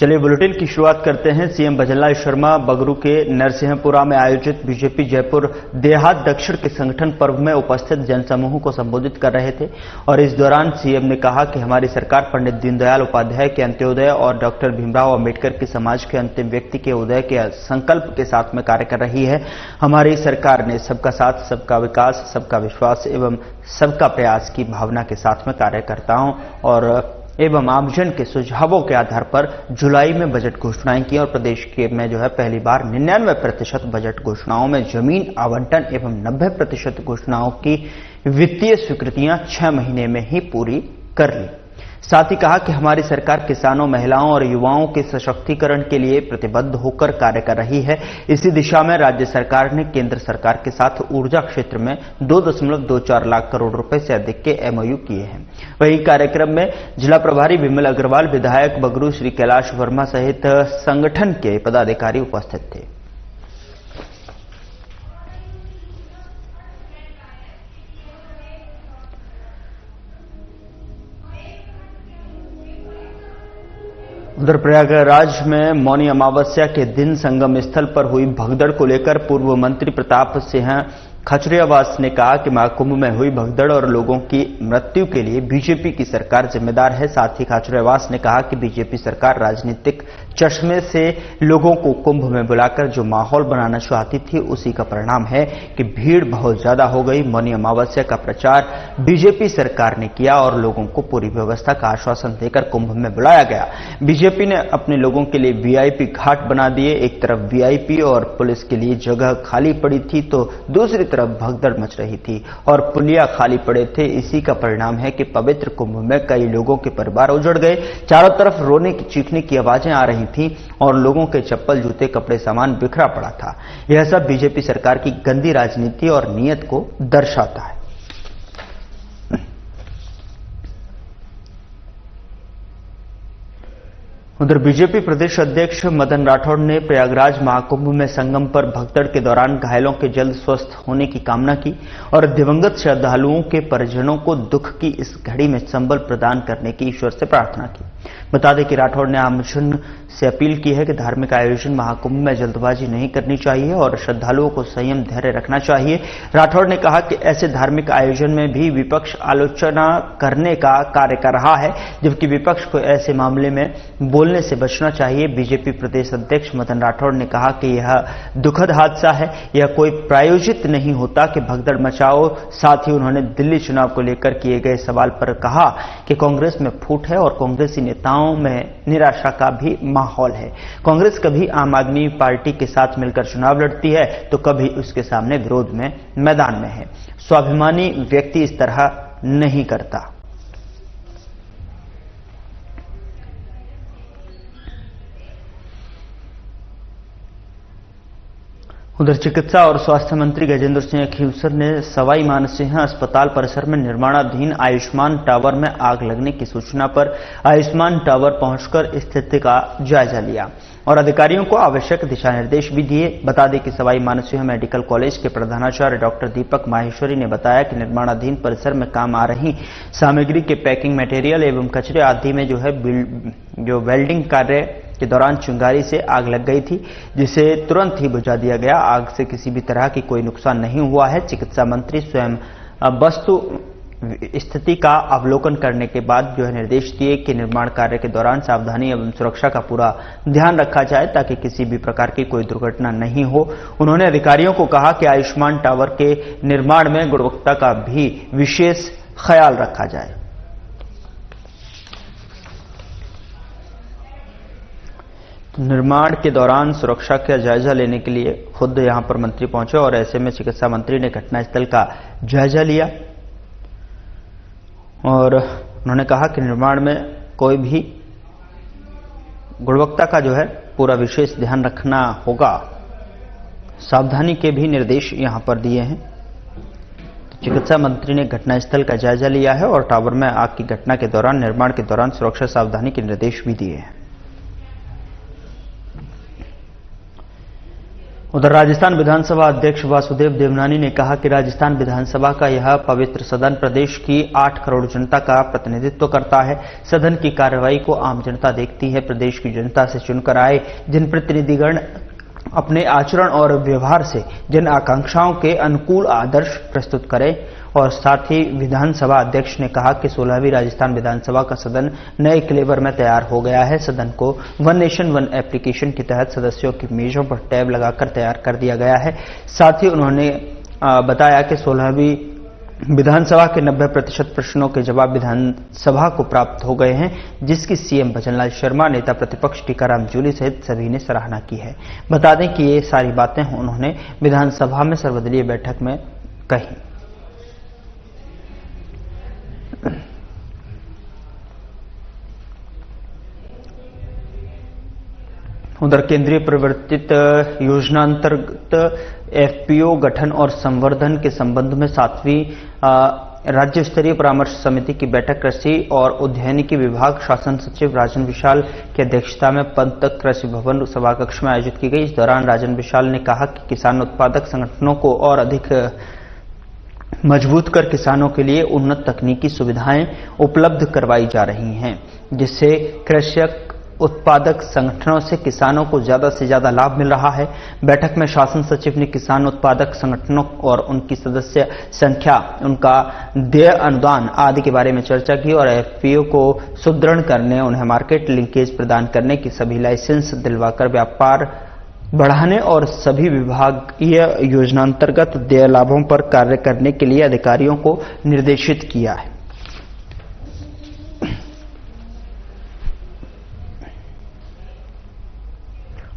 चलिए बुलेटिन की शुरुआत करते हैं। सीएम भजनलाल शर्मा बगरू के नरसिंहपुरा में आयोजित बीजेपी जयपुर देहात दक्षिण के संगठन पर्व में उपस्थित जनसमूह को संबोधित कर रहे थे और इस दौरान सीएम ने कहा कि हमारी सरकार पंडित दीनदयाल उपाध्याय के अंत्योदय और डॉक्टर भीमराव अंबेडकर की समाज के अंतिम व्यक्ति के उदय के संकल्प के साथ में कार्य कर रही है। हमारी सरकार ने सबका साथ, सबका विकास, सबका विश्वास एवं सबका प्रयास की भावना के साथ में कार्यकर्ताओं और एवं आमजन के सुझावों के आधार पर जुलाई में बजट घोषणाएं की और प्रदेश के में पहली बार 99% बजट घोषणाओं में जमीन आवंटन एवं 90% घोषणाओं की वित्तीय स्वीकृतियां 6 महीने में ही पूरी कर ली। साथ ही कहा कि हमारी सरकार किसानों, महिलाओं और युवाओं के सशक्तिकरण के लिए प्रतिबद्ध होकर कार्य कर रही है। इसी दिशा में राज्य सरकार ने केंद्र सरकार के साथ ऊर्जा क्षेत्र में 2.24 लाख करोड़ रुपए से अधिक के एमओयू किए हैं। वहीं कार्यक्रम में जिला प्रभारी विमल अग्रवाल, विधायक बगरू श्री कैलाश वर्मा सहित संगठन के पदाधिकारी उपस्थित थे। उधर प्रयागराज में मौनी अमावस्या के दिन संगम स्थल पर हुई भगदड़ को लेकर पूर्व मंत्री प्रताप सिंह खचरियावास ने कहा कि महाकुंभ में हुई भगदड़ और लोगों की मृत्यु के लिए बीजेपी की सरकार जिम्मेदार है। साथ ही खचरियावास ने कहा कि बीजेपी सरकार राजनीतिक चश्मे से लोगों को कुंभ में बुलाकर जो माहौल बनाना चाहती थी उसी का परिणाम है कि भीड़ बहुत ज्यादा हो गई। मौनी अमावस्या का प्रचार बीजेपी सरकार ने किया और लोगों को पूरी व्यवस्था का आश्वासन देकर कुंभ में बुलाया गया। बीजेपी ने अपने लोगों के लिए वीआईपी घाट बना दिए। एक तरफ वीआईपी और पुलिस के लिए जगह खाली पड़ी थी तो दूसरी तरफ भगदड़ मच रही थी और पुलिया खाली पड़े थे। इसी का परिणाम है कि पवित्र कुंभ में कई लोगों के परिवार उजड़ गए। चारों तरफ रोने की, चीखने की आवाजें आ रही थी और लोगों के चप्पल, जूते, कपड़े, सामान बिखरा पड़ा था। यह सब बीजेपी सरकार की गंदी राजनीति और नीयत को दर्शाता है। उधर बीजेपी प्रदेश अध्यक्ष मदन राठौड़ ने प्रयागराज महाकुंभ में संगम पर भगदड़ के दौरान घायलों के जल्द स्वस्थ होने की कामना की और दिवंगत श्रद्धालुओं के परिजनों को दुख की इस घड़ी में संबल प्रदान करने की ईश्वर से प्रार्थना की। बता दें कि राठौड़ ने आमजन से अपील की है कि धार्मिक आयोजन महाकुंभ में जल्दबाजी नहीं करनी चाहिए और श्रद्धालुओं को संयम, धैर्य रखना चाहिए। राठौड़ ने कहा कि ऐसे धार्मिक आयोजन में भी विपक्ष आलोचना करने का कार्य कर रहा है, जबकि विपक्ष को ऐसे मामले में बोलने से बचना चाहिए। बीजेपी प्रदेश अध्यक्ष मदन राठौड़ ने कहा कि यह दुखद हादसा है, यह कोई प्रायोजित नहीं होता कि भगदड़ मचाओ। साथ ही उन्होंने दिल्ली चुनाव को लेकर किए गए सवाल पर कहा कि कांग्रेस में फूट है और कांग्रेसी नेताओं में निराशा का भी माहौल है। कांग्रेस कभी आम आदमी पार्टी के साथ मिलकर चुनाव लड़ती है तो कभी उसके सामने विरोध में मैदान में है। स्वाभिमानी व्यक्ति इस तरह नहीं करता। उधर चिकित्सा और स्वास्थ्य मंत्री गजेंद्र सिंह खींवसर ने सवाई मानसिंह अस्पताल परिसर में निर्माणाधीन आयुष्मान टावर में आग लगने की सूचना पर आयुष्मान टावर पहुंचकर स्थिति का जायजा लिया और अधिकारियों को आवश्यक दिशा निर्देश भी दिए। बता दें कि सवाई मानसिंह मेडिकल कॉलेज के प्रधानाचार्य डॉक्टर दीपक माहेश्वरी ने बताया कि निर्माणाधीन परिसर में काम आ रही सामग्री के पैकिंग मटेरियल एवं कचरे आदि में जो वेल्डिंग कार्य के दौरान चिंगारी से आग लग गई थी, जिसे तुरंत ही बुझा दिया गया। आग से किसी भी तरह की कोई नुकसान नहीं हुआ है। चिकित्सा मंत्री स्वयं वस्तु स्थिति का अवलोकन करने के बाद निर्देश दिए कि निर्माण कार्य के दौरान सावधानी एवं सुरक्षा का पूरा ध्यान रखा जाए ताकि किसी भी प्रकार की कोई दुर्घटना नहीं हो। उन्होंने अधिकारियों को कहा कि आयुष्मान टावर के निर्माण में गुणवत्ता का भी विशेष ख्याल रखा जाए। निर्माण के दौरान सुरक्षा का जायजा लेने के लिए खुद यहां पर मंत्री पहुंचे और ऐसे में चिकित्सा मंत्री ने घटनास्थल का जायजा लिया और उन्होंने कहा कि निर्माण में कोई भी गुणवत्ता का पूरा विशेष ध्यान रखना होगा। सावधानी के भी निर्देश यहां पर दिए हैं। चिकित्सा मंत्री ने घटनास्थल का जायजा लिया है और टावर में आग की घटना के दौरान, निर्माण के दौरान सुरक्षा सावधानी के निर्देश भी दिए हैं। उधर राजस्थान विधानसभा अध्यक्ष वासुदेव देवनानी ने कहा कि राजस्थान विधानसभा का यह पवित्र सदन प्रदेश की 8 करोड़ जनता का प्रतिनिधित्व करता है। सदन की कार्रवाई को आम जनता देखती है। प्रदेश की जनता से चुनकर आए जनप्रतिनिधिगण अपने आचरण और व्यवहार से जन आकांक्षाओं के अनुकूल आदर्श प्रस्तुत करें। और साथ ही विधानसभा अध्यक्ष ने कहा कि 16वीं राजस्थान विधानसभा का सदन नए क्लेवर में तैयार हो गया है। सदन को वन नेशन वन एप्लीकेशन के तहत सदस्यों की मेजों पर टैब लगाकर तैयार कर दिया गया है। साथ ही उन्होंने बताया कि 16वीं विधानसभा के 90% प्रश्नों के जवाब विधानसभा को प्राप्त हो गए हैं, जिसकी सीएम भजनलाल शर्मा, नेता प्रतिपक्ष टीकाराम जूली सहित सभी ने सराहना की है। बता दें कि ये सारी बातें उन्होंने विधानसभा में सर्वदलीय बैठक में कही। उधर केंद्रीय प्रवर्तित योजना अंतर्गत एफपीओ गठन और संवर्धन के संबंध में 7वीं राज्य स्तरीय परामर्श समिति की बैठक कृषि और उद्यानिकी विभाग शासन सचिव राजन विशाल की अध्यक्षता में पंतक कृषि भवन सभाकक्ष में आयोजित की गई। इस दौरान राजन विशाल ने कहा कि किसान उत्पादक संगठनों को और अधिक मजबूत कर किसानों के लिए उन्नत तकनीकी सुविधाएं उपलब्ध करवाई जा रही हैं, जिससे कृषक उत्पादक संगठनों से किसानों को ज्यादा से ज्यादा लाभ मिल रहा है। बैठक में शासन सचिव ने किसान उत्पादक संगठनों और उनकी सदस्य संख्या, उनका देय अनुदान आदि के बारे में चर्चा की और एफपीओ को सुदृढ़ करने, उन्हें मार्केट लिंकेज प्रदान करने की सभी लाइसेंस दिलवाकर व्यापार बढ़ाने और सभी विभागीय योजनांतर्गत देय लाभों पर कार्य करने के लिए अधिकारियों को निर्देशित किया है।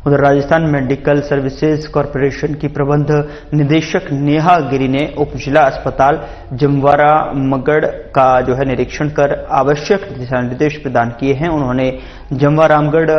उधर राजस्थान मेडिकल सर्विसेज कॉरपोरेशन की प्रबंध निदेशक नेहा गिरी ने उप जिला अस्पताल जमवारा मगड़ का निरीक्षण कर आवश्यक दिशा निर्देश प्रदान किए हैं। उन्होंने जमवारामगढ़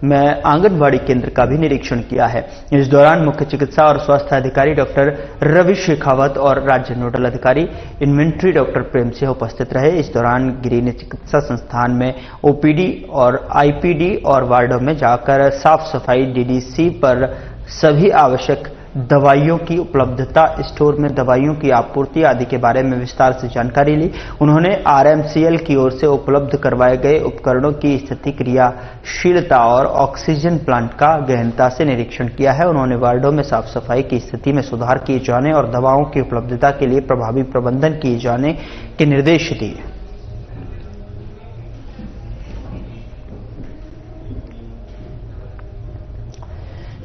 में आंगनबाड़ी केंद्र का भी निरीक्षण किया है। इस दौरान मुख्य चिकित्सा और स्वास्थ्य अधिकारी डॉक्टर रवि शेखावत और राज्य नोडल अधिकारी इन्वेंट्री डॉक्टर प्रेम सिंह उपस्थित रहे। इस दौरान गिरी ने चिकित्सा संस्थान में ओपीडी और आईपीडी और वार्डों में जाकर साफ सफाई, डीडीसी पर सभी आवश्यक दवाइयों की उपलब्धता, स्टोर में दवाइयों की आपूर्ति आदि के बारे में विस्तार से जानकारी ली। उन्होंने आरएमसीएल की ओर से उपलब्ध करवाए गए उपकरणों की स्थिति, क्रियाशीलता और ऑक्सीजन प्लांट का गहनता से निरीक्षण किया है। उन्होंने वार्डों में साफ सफाई की स्थिति में सुधार किए जाने और दवाओं की उपलब्धता के लिए प्रभावी प्रबंधन किए जाने के निर्देश दिए।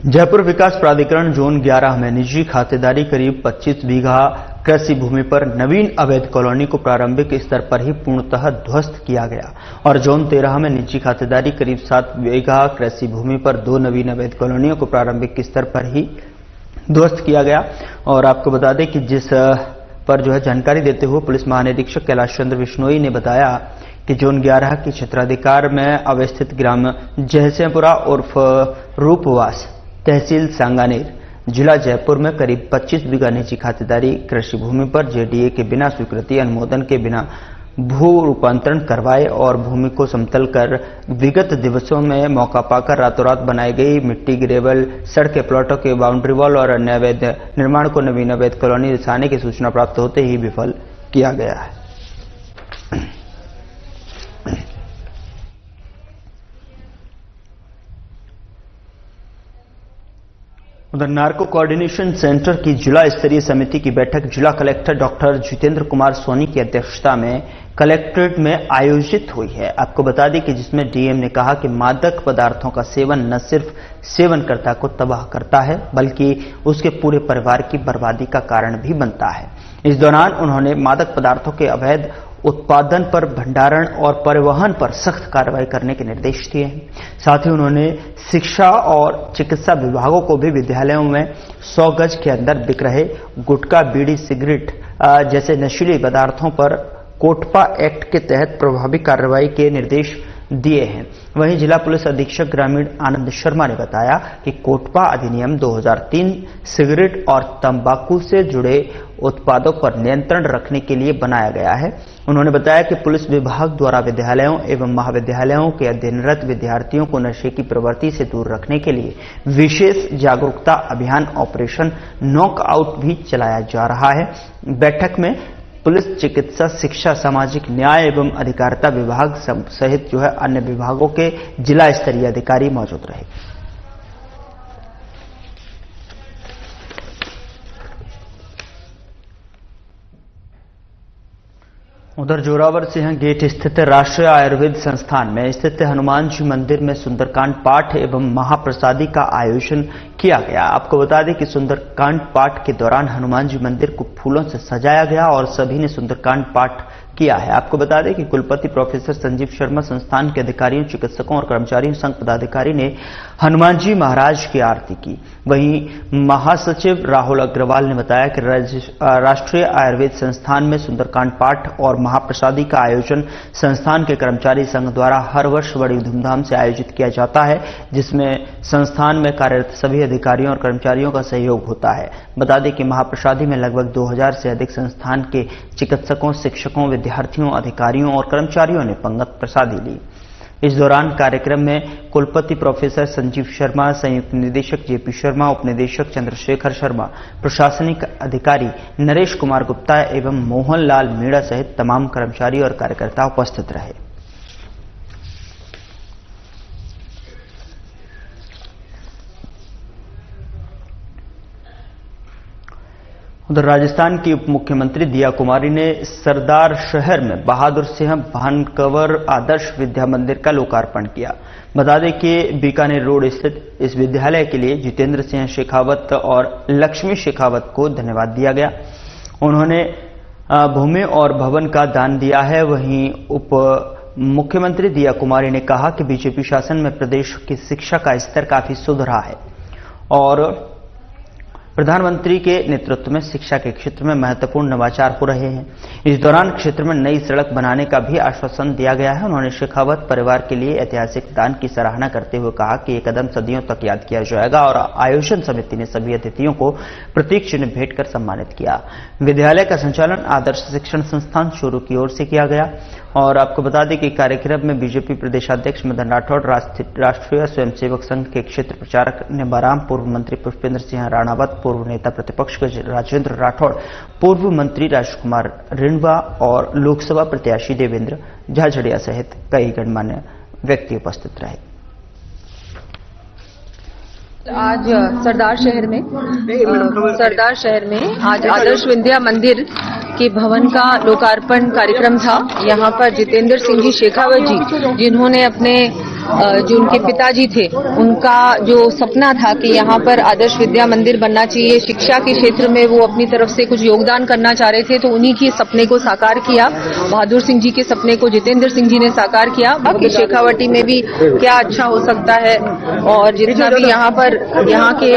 जयपुर विकास प्राधिकरण जोन 11 में निजी खातेदारी करीब 25 बीघा कृषि भूमि पर नवीन अवैध कॉलोनी को प्रारंभिक स्तर पर ही पूर्णतः ध्वस्त किया गया और जोन 13 में निजी खातेदारी करीब 7 बीघा कृषि भूमि पर 2 नवीन अवैध कॉलोनियों को प्रारंभिक स्तर पर ही ध्वस्त किया गया। और आपको बता दें कि जिस पर जानकारी देते हुए पुलिस महानिरीक्षक कैलाश चंद्र बिश्नोई ने बताया कि जोन 11 की क्षेत्राधिकार में अवस्थित ग्राम जयसिंहपुरा उर्फ रूपवास, तहसील सांगानेर, जिला जयपुर में करीब 25 बीघा निजी खातेदारी कृषि भूमि पर जेडीए के बिना स्वीकृति अनुमोदन के बिना भू रूपांतरण करवाए और भूमि को समतल कर विगत दिवसों में मौका पाकर रातों रात बनाई गई मिट्टी, ग्रेवल, सड़कें, प्लॉटों के बाउंड्री वॉल और अन्य अवैध निर्माण को नवीन अवैध कॉलोनी दर्शाने की सूचना प्राप्त होते ही विफल किया गया है। उधर नार्को कोऑर्डिनेशन सेंटर की जिला स्तरीय समिति की बैठक जिला कलेक्टर डॉक्टर जितेंद्र कुमार सोनी की अध्यक्षता में कलेक्ट्रेट में आयोजित हुई है। आपको बता दें कि जिसमें डीएम ने कहा कि मादक पदार्थों का सेवन न सिर्फ सेवनकर्ता को तबाह करता है बल्कि उसके पूरे परिवार की बर्बादी का कारण भी बनता है। इस दौरान उन्होंने मादक पदार्थों के अवैध उत्पादन पर, भंडारण और परिवहन पर सख्त कार्रवाई करने के निर्देश दिए हैं। साथ ही उन्होंने शिक्षा और चिकित्सा विभागों को भी विद्यालयों में 100 गज के अंदर बिक रहे गुटखा, बीड़ी, सिगरेट जैसे नशीले पदार्थों पर कोटपा एक्ट के तहत प्रभावी कार्रवाई के निर्देश दिए हैं। वहीं जिला पुलिस अधीक्षक ग्रामीण आनंद शर्मा ने बताया कि कोटपा अधिनियम 2003 सिगरेट और तंबाकू से जुड़े उत्पादों पर नियंत्रण रखने के लिए बनाया गया है। उन्होंने बताया कि पुलिस विभाग द्वारा विद्यालयों एवं महाविद्यालयों के अध्ययनरत विद्यार्थियों को नशे की प्रवृत्ति से दूर रखने के लिए विशेष जागरूकता अभियान ऑपरेशन नॉकआउट भी चलाया जा रहा है। बैठक में पुलिस, चिकित्सा, शिक्षा, सामाजिक न्याय एवं अधिकारिता विभाग सहित अन्य विभागों के जिला स्तरीय अधिकारी मौजूद रहे। उधर जोरावर सिंह गेट स्थित राष्ट्रीय आयुर्वेद संस्थान में स्थित हनुमान जी मंदिर में सुंदरकांड पाठ एवं महाप्रसादी का आयोजन किया गया। आपको बता दें कि सुंदरकांड पाठ के दौरान हनुमान जी मंदिर को फूलों से सजाया गया और सभी ने सुंदरकांड पाठ किया है। आपको बता दें कि कुलपति प्रोफेसर संजीव शर्मा, संस्थान के अधिकारियों, चिकित्सकों और कर्मचारियों संघ पदाधिकारी ने हनुमान जी महाराज की आरती की। वहीं महासचिव राहुल अग्रवाल ने बताया कि राष्ट्रीय आयुर्वेद संस्थान में सुंदरकांड पाठ और महाप्रसादी का आयोजन संस्थान के कर्मचारी संघ द्वारा हर वर्ष बड़ी धूमधाम से आयोजित किया जाता है, जिसमें संस्थान में कार्यरत सभी अधिकारियों और कर्मचारियों का सहयोग होता है। बता दें कि महाप्रसादी में लगभग 2000 से अधिक संस्थान के चिकित्सकों, शिक्षकों, विद्यार्थियों, अधिकारियों और कर्मचारियों ने पंगत प्रसादी ली। इस दौरान कार्यक्रम में कुलपति प्रोफेसर संजीव शर्मा, संयुक्त निदेशक जेपी शर्मा, उपनिदेशक चंद्रशेखर शर्मा, प्रशासनिक अधिकारी नरेश कुमार गुप्ता एवं मोहनलाल मीणा सहित तमाम कर्मचारी और कार्यकर्ता उपस्थित रहे। उधर राजस्थान की उप मुख्यमंत्री दिया कुमारी ने सरदार शहर में बहादुर सिंह भानकवर आदर्श विद्या मंदिर का लोकार्पण किया। बता दें कि बीकानेर रोड स्थित इस विद्यालय के लिए जितेंद्र सिंह शेखावत और लक्ष्मी शेखावत को धन्यवाद दिया गया। उन्होंने भूमि और भवन का दान दिया है। वहीं उप मुख्यमंत्री दिया कुमारी ने कहा कि बीजेपी शासन में प्रदेश की शिक्षा का स्तर काफी सुधरा है और प्रधानमंत्री के नेतृत्व में शिक्षा के क्षेत्र में महत्वपूर्ण नवाचार हो रहे हैं। इस दौरान क्षेत्र में नई सड़क बनाने का भी आश्वासन दिया गया है। उन्होंने शेखावत परिवार के लिए ऐतिहासिक दान की सराहना करते हुए कहा कि यह कदम सदियों तक याद किया जाएगा और आयोजन समिति ने सभी अतिथियों को प्रतीक चिन्ह भेंट कर सम्मानित किया। विद्यालय का संचालन आदर्श शिक्षण संस्थान चूरू की ओर से किया गया और आपको बता दें कि कार्यक्रम में बीजेपी प्रदेशाध्यक्ष मदन राठौड़, राष्ट्रीय स्वयंसेवक संघ के क्षेत्र प्रचारक निबाराम, पूर्व मंत्री पुष्पेंद्र सिंह राणावत, पूर्व नेता प्रतिपक्ष राजेंद्र राठौड़, पूर्व मंत्री राजकुमार रिणवा और लोकसभा प्रत्याशी देवेंद्र झाझड़िया सहित कई गणमान्य व्यक्ति उपस्थित रहे। आज सरदार शहर में आज आदर्श विद्या मंदिर के भवन का लोकार्पण कार्यक्रम था। यहाँ पर जितेंद्र सिंह जी शेखावत जी, जिन्होंने अपने जो उनके पिताजी थे, उनका जो सपना था कि यहाँ पर आदर्श विद्या मंदिर बनना चाहिए, शिक्षा के क्षेत्र में वो अपनी तरफ से कुछ योगदान करना चाह रहे थे, तो उन्हीं के सपने को साकार किया। बहादुर सिंह जी के सपने को जितेंद्र सिंह जी ने साकार किया कि शेखावटी में भी क्या अच्छा हो सकता है। और जितना भी यहाँ पर यहाँ के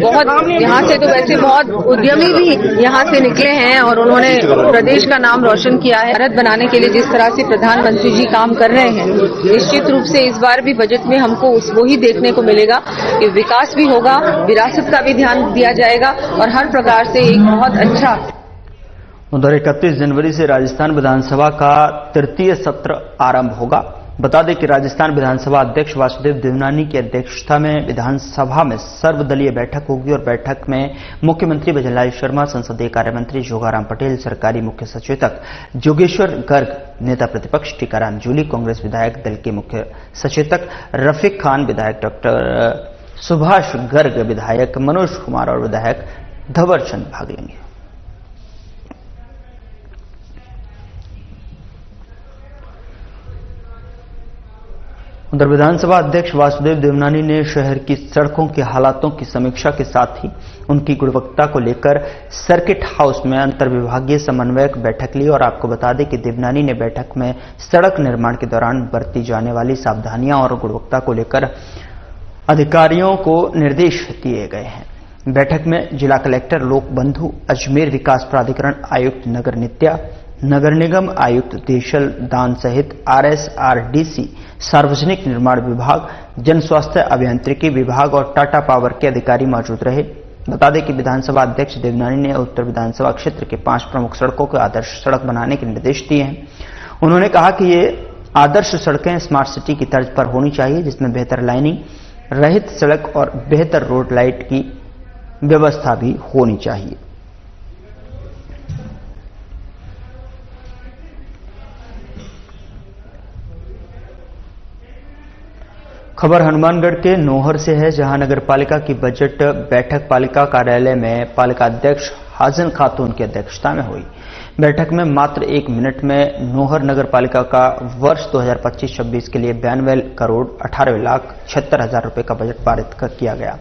बहुत यहाँ से तो वैसे बहुत उद्यमी भी यहाँ से निकले हैं और उन्होंने प्रदेश का नाम रोशन किया है। भारत बनाने के लिए जिस तरह से प्रधानमंत्री जी काम कर रहे हैं, निश्चित रूप से इस बार भी बजट में हमको वो ही देखने को मिलेगा कि विकास भी होगा, विरासत का भी ध्यान दिया जाएगा और हर प्रकार से एक बहुत अच्छा। उधर 31 जनवरी से राजस्थान विधानसभा का तृतीय सत्र आरंभ होगा। बता दें कि राजस्थान विधानसभा अध्यक्ष वासुदेव देवनानी की अध्यक्षता में विधानसभा में सर्वदलीय बैठक होगी और बैठक में मुख्यमंत्री भजनलाल शर्मा, संसदीय कार्य मंत्री जोगाराम पटेल, सरकारी मुख्य सचेतक जोगेश्वर गर्ग, नेता प्रतिपक्ष टीकाराम जूली, कांग्रेस विधायक दल के मुख्य सचेतक रफीक खान, विधायक डॉक्टर सुभाष गर्ग, विधायक मनोज कुमार और विधायक धवर चंद भाग लेंगे। उधर विधानसभा अध्यक्ष वासुदेव देवनानी ने शहर की सड़कों के हालातों की समीक्षा के साथ ही उनकी गुणवत्ता को लेकर सर्किट हाउस में अंतर्विभागीय समन्वयक बैठक ली और आपको बता दें कि देवनानी ने बैठक में सड़क निर्माण के दौरान बरती जाने वाली सावधानियां और गुणवत्ता को लेकर अधिकारियों को निर्देश दिए गए हैं। बैठक में जिला कलेक्टर लोकबंधु, अजमेर विकास प्राधिकरण आयुक्त नगर नित्या, नगर निगम आयुक्त देशल दान सहित RSRDC, सार्वजनिक निर्माण विभाग, जन स्वास्थ्य अभियांत्रिकी विभाग और टाटा पावर के अधिकारी मौजूद रहे। बता दें कि विधानसभा अध्यक्ष देवनानी ने उत्तर विधानसभा क्षेत्र के 5 प्रमुख सड़कों को आदर्श सड़क बनाने के निर्देश दिए हैं। उन्होंने कहा कि ये आदर्श सड़कें स्मार्ट सिटी की तर्ज पर होनी चाहिए, जिसमें बेहतर लाइनिंग रहित सड़क और बेहतर रोड लाइट की व्यवस्था भी होनी चाहिए। खबर हनुमानगढ़ के नोहर से है, जहां नगर पालिका की बजट बैठक पालिका कार्यालय में पालिका अध्यक्ष हाजन खातून की अध्यक्षता में हुई। बैठक में मात्र 1 मिनट में नोहर नगर पालिका का वर्ष 2025-26 के लिए 92,18,76,000 रुपए का बजट पारित किया गया।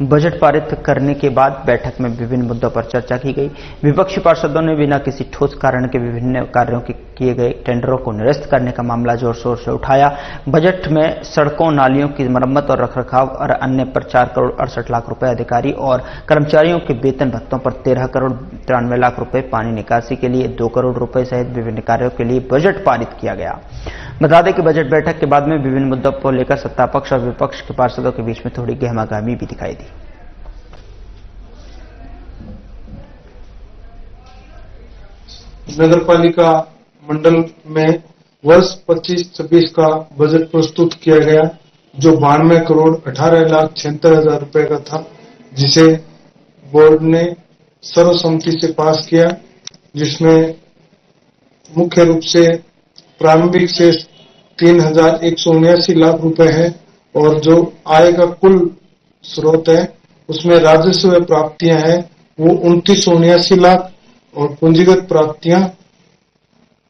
बजट पारित करने के बाद बैठक में विभिन्न मुद्दों पर चर्चा की गई। विपक्षी पार्षदों ने बिना किसी ठोस कारण के विभिन्न कार्यों के किए गए टेंडरों को निरस्त करने का मामला जोर शोर से उठाया। बजट में सड़कों, नालियों की मरम्मत और रखरखाव और अन्य पर 4 करोड़ 68 लाख रुपए, अधिकारी और कर्मचारियों के वेतन भत्तों पर 13 करोड़ 93 लाख रुपए, पानी निकासी के लिए 2 करोड़ रुपए सहित विभिन्न कार्यों के लिए बजट पारित किया गया। बता दें कि बजट बैठक के बाद में विभिन्न मुद्दों को लेकर सत्ता पक्ष और विपक्ष के पार्षदों के बीच में थोड़ी गहमागहमी भी दिखाई दी। नगर पालिका मंडल में वर्ष 25-26 का बजट प्रस्तुत किया गया, जो 92 करोड़ 18,76,000 रुपए का था, जिसे बोर्ड ने सर्वसम्मति से पास किया, जिसमें मुख्य रूप से प्रारंभिक शेष 3,179 लाख रुपए है और जो आय का कुल स्रोत है उसमें राजस्व प्राप्तियां हैं वो 2979 लाख और पूंजीगत प्राप्तियां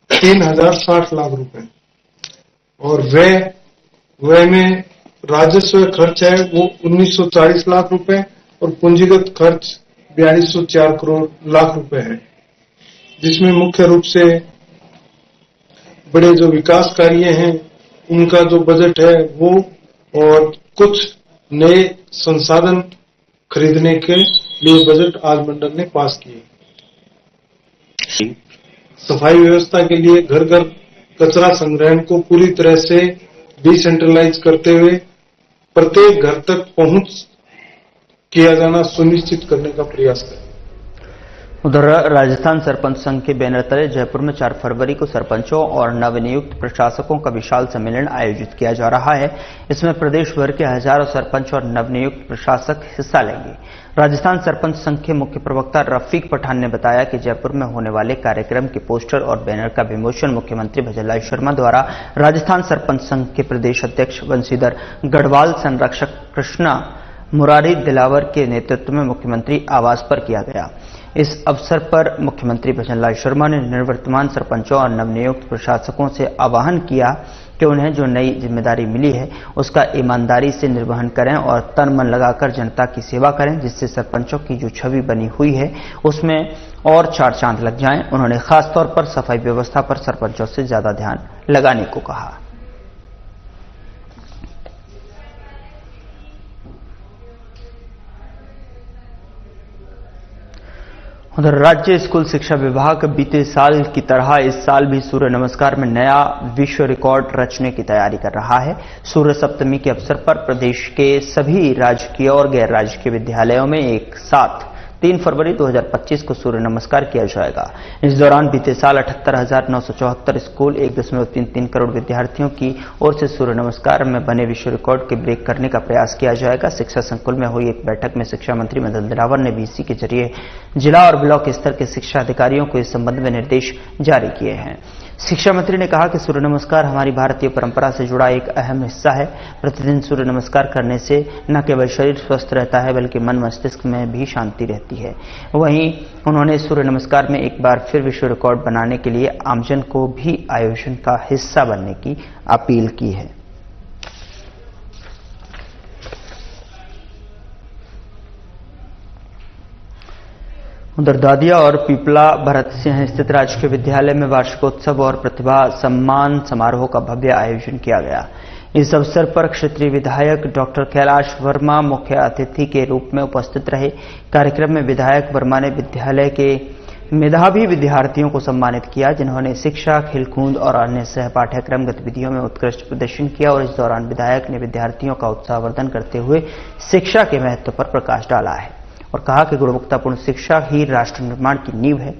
3,060 लाख रुपए और व्यय में राजस्व खर्च है वो 1940 लाख रुपए और पूंजीगत खर्च 4204 करोड़ लाख रुपए है, जिसमें मुख्य रूप से बड़े जो विकास कार्य हैं उनका जो बजट है वो और कुछ नए संसाधन खरीदने के लिए बजट आज मंडल ने पास किए। सफाई व्यवस्था के लिए घर घर कचरा संग्रहण को पूरी तरह से डिसेंट्रलाइज करते हुए प्रत्येक घर तक पहुंच किया जाना सुनिश्चित करने का प्रयास करें। उधर राजस्थान सरपंच संघ के बैनर तले जयपुर में 4 फरवरी को सरपंचों और नवनियुक्त प्रशासकों का विशाल सम्मेलन आयोजित किया जा रहा है। इसमें प्रदेश भर के हजारों सरपंच और नवनियुक्त प्रशासक हिस्सा लेंगे। राजस्थान सरपंच संघ के मुख्य प्रवक्ता रफीक पठान ने बताया कि जयपुर में होने वाले कार्यक्रम के पोस्टर और बैनर का विमोचन मुख्यमंत्री भजनलाल शर्मा द्वारा राजस्थान सरपंच संघ के प्रदेश अध्यक्ष वंशीधर गढ़वाल, संरक्षक कृष्णा मुरारी दिलावर के नेतृत्व में मुख्यमंत्री आवास पर किया गया। इस अवसर पर मुख्यमंत्री भजनलाल शर्मा ने निवर्तमान सरपंचों और नवनियुक्त प्रशासकों से आह्वान किया कि उन्हें जो नई जिम्मेदारी मिली है उसका ईमानदारी से निर्वहन करें और तन मन लगाकर जनता की सेवा करें, जिससे सरपंचों की जो छवि बनी हुई है उसमें और 4 चांद लग जाएं। उन्होंने खासतौर पर सफाई व्यवस्था पर सरपंचों से ज्यादा ध्यान लगाने को कहा। उधर राज्य स्कूल शिक्षा विभाग बीते साल की तरह इस साल भी सूर्य नमस्कार में नया विश्व रिकॉर्ड रचने की तैयारी कर रहा है। सूर्य सप्तमी के अवसर पर प्रदेश के सभी राजकीय और गैर राजकीय विद्यालयों में एक साथ 3 फरवरी 2025 को सूर्य नमस्कार किया जाएगा। इस दौरान बीते साल 78,974 स्कूल 1.33 करोड़ विद्यार्थियों की ओर से सूर्य नमस्कार में बने विश्व रिकॉर्ड के ब्रेक करने का प्रयास किया जाएगा। शिक्षा संकुल में हुई एक बैठक में शिक्षा मंत्री मदन दिलावर ने वीसी के जरिए जिला और ब्लॉक स्तर के शिक्षा अधिकारियों को इस संबंध में निर्देश जारी किए हैं। शिक्षा मंत्री ने कहा कि सूर्य नमस्कार हमारी भारतीय परंपरा से जुड़ा एक अहम हिस्सा है। प्रतिदिन सूर्य नमस्कार करने से न केवल शरीर स्वस्थ रहता है बल्कि मन मस्तिष्क में भी शांति रहती है। वहीं उन्होंने सूर्य नमस्कार में एक बार फिर विश्व रिकॉर्ड बनाने के लिए आमजन को भी आयोजन का हिस्सा बनने की अपील की है। उधर दादिया और पीपला भरत सिंह स्थित राजकीय विद्यालय में वार्षिकोत्सव और प्रतिभा सम्मान समारोह का भव्य आयोजन किया गया। इस अवसर पर क्षेत्रीय विधायक डॉक्टर कैलाश वर्मा मुख्य अतिथि के रूप में उपस्थित रहे। कार्यक्रम में विधायक वर्मा ने विद्यालय के मेधावी विद्यार्थियों को सम्मानित किया, जिन्होंने शिक्षा, खेलकूद और अन्य सह पाठ्यक्रम गतिविधियों में उत्कृष्ट प्रदर्शन किया और इस दौरान विधायक ने विद्यार्थियों का उत्साहवर्धन करते हुए शिक्षा के महत्व पर प्रकाश डाला है। और कहा कि गुणवत्तापूर्ण शिक्षा ही राष्ट्र निर्माण की नींव है।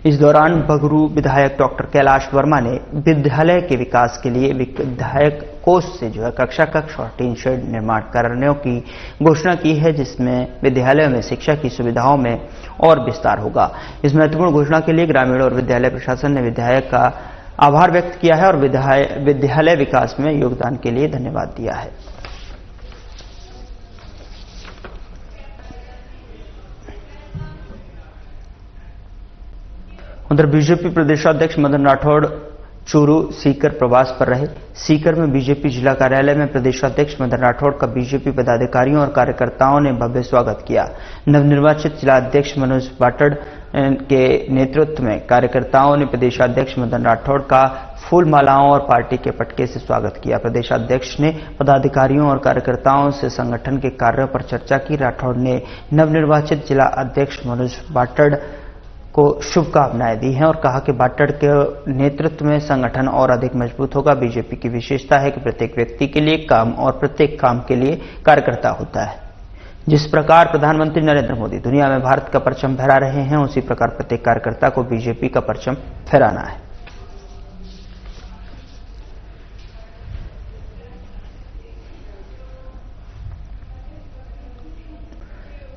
इस दौरान बगरू विधायक डॉक्टर कैलाश वर्मा ने विद्यालय के विकास के लिए विधायक कोष से कक्षा कक्ष और टीन शेड निर्माण करने की घोषणा की है, जिसमें विद्यालयों में शिक्षा की सुविधाओं में और विस्तार होगा। इस महत्वपूर्ण घोषणा के लिए ग्रामीण और विद्यालय प्रशासन ने विधायक का आभार व्यक्त किया है और विद्यालय विकास में योगदान के लिए धन्यवाद दिया है। उधर बीजेपी प्रदेशाध्यक्ष मदन राठौड़ चूरू सीकर प्रवास पर रहे। सीकर में बीजेपी जिला कार्यालय में प्रदेशाध्यक्ष मदन राठौड़ का बीजेपी पदाधिकारियों और कार्यकर्ताओं ने भव्य स्वागत किया। नवनिर्वाचित जिला अध्यक्ष मनोज बाटड़ के नेतृत्व में कार्यकर्ताओं ने प्रदेशाध्यक्ष मदन राठौड़ का फूल मालाओं और पार्टी के पटके से स्वागत किया। प्रदेशाध्यक्ष ने पदाधिकारियों और कार्यकर्ताओं से संगठन के कार्यों पर चर्चा की। राठौड़ ने नवनिर्वाचित जिला अध्यक्ष मनोज बाटड़ को शुभकामनाएं दी हैं और कहा कि बाटड़ के नेतृत्व में संगठन और अधिक मजबूत होगा। बीजेपी की विशेषता है कि प्रत्येक व्यक्ति के लिए काम और प्रत्येक काम के लिए कार्यकर्ता होता है। जिस प्रकार प्रधानमंत्री नरेंद्र मोदी दुनिया में भारत का परचम फहरा रहे हैं, उसी प्रकार प्रत्येक कार्यकर्ता को बीजेपी का परचम फहराना है।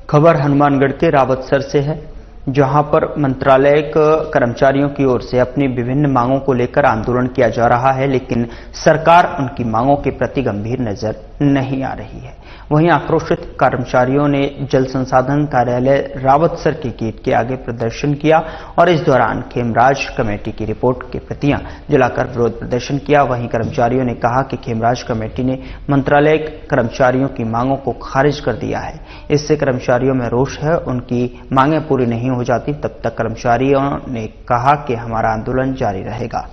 खबर हनुमानगढ़ के रावतसर से है, जहां पर मंत्रालय कर्मचारियों की ओर से अपनी विभिन्न मांगों को लेकर आंदोलन किया जा रहा है, लेकिन सरकार उनकी मांगों के प्रति गंभीर नजर नहीं आ रही है। वहीं आक्रोशित कर्मचारियों ने जल संसाधन कार्यालय रावतसर के गेट के आगे प्रदर्शन किया और इस दौरान खेमराज कमेटी की रिपोर्ट की प्रतियां जलाकर विरोध प्रदर्शन किया। वहीं कर्मचारियों ने कहा कि खेमराज कमेटी ने मंत्रालय कर्मचारियों की मांगों को खारिज कर दिया है। इससे कर्मचारियों में रोष है। उनकी मांगें पूरी नहीं हो जाती तब तक कर्मचारियों ने कहा कि हमारा आंदोलन जारी रहेगा।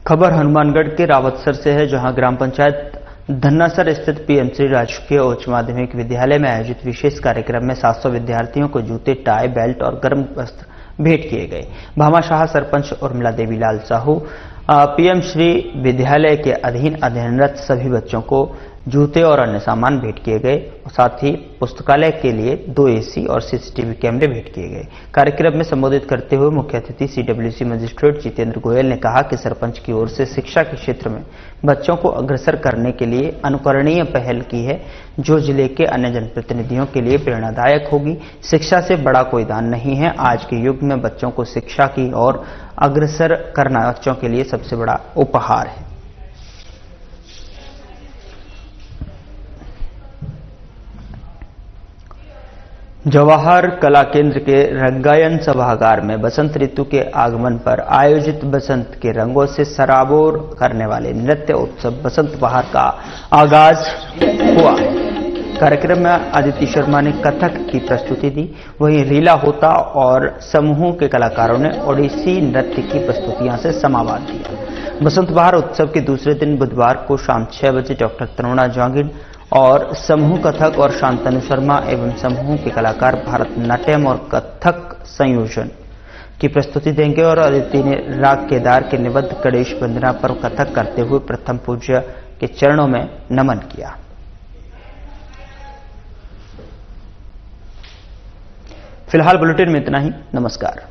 खबर हनुमानगढ़ के रावतसर से है, जहां ग्राम पंचायत धन्नासर स्थित पीएमसी राजकीय उच्च माध्यमिक विद्यालय में आयोजित विशेष कार्यक्रम में 700 विद्यार्थियों को जूते, टाई, बेल्ट और गर्म वस्त्र भेंट किए गए। भामाशाह सरपंच उर्मिला देवी लाल साहू पीएम श्री विद्यालय के अधीन अध्ययनरत सभी बच्चों को जूते और अन्य सामान भेंट किए गए। साथ ही पुस्तकालय के लिए 2 एसी और सीसीटीवी कैमरे भेंट किए गए। कार्यक्रम में संबोधित करते हुए मुख्य अतिथि सीडब्ल्यूसी मजिस्ट्रेट जितेंद्र गोयल ने कहा कि सरपंच की ओर से शिक्षा के क्षेत्र में बच्चों को अग्रसर करने के लिए अनुकरणीय पहल की है, जो जिले के अन्य जनप्रतिनिधियों के लिए प्रेरणादायक होगी। शिक्षा से बड़ा कोई दान नहीं है। आज के युग में बच्चों को शिक्षा की ओर अग्रसर करना बच्चों के लिए सबसे बड़ा उपहार है। जवाहर कला केंद्र के रंगायन सभागार में बसंत ऋतु के आगमन पर आयोजित बसंत के रंगों से सराबोर करने वाले नृत्य उत्सव बसंत बहार का आगाज हुआ। कार्यक्रम में अदिति शर्मा ने कथक की प्रस्तुति दी। वहीं रीला होता और समूह के कलाकारों ने ओडिसी नृत्य की प्रस्तुतियां से समावाद दिया। बसंत बहार उत्सव के दूसरे दिन बुधवार को शाम 6 बजे डॉक्टर तरुणा जांगिड़ और समूह कथक और शांतनु शर्मा एवं समूह के कलाकार भारतनाट्यम और कथक संयोजन की प्रस्तुति देंगे और अदिति ने राग केदार के निबद्ध गणेश वंदना पर कथक करते हुए प्रथम पूज्य के चरणों में नमन किया। फिलहाल बुलेटिन में इतना ही। नमस्कार।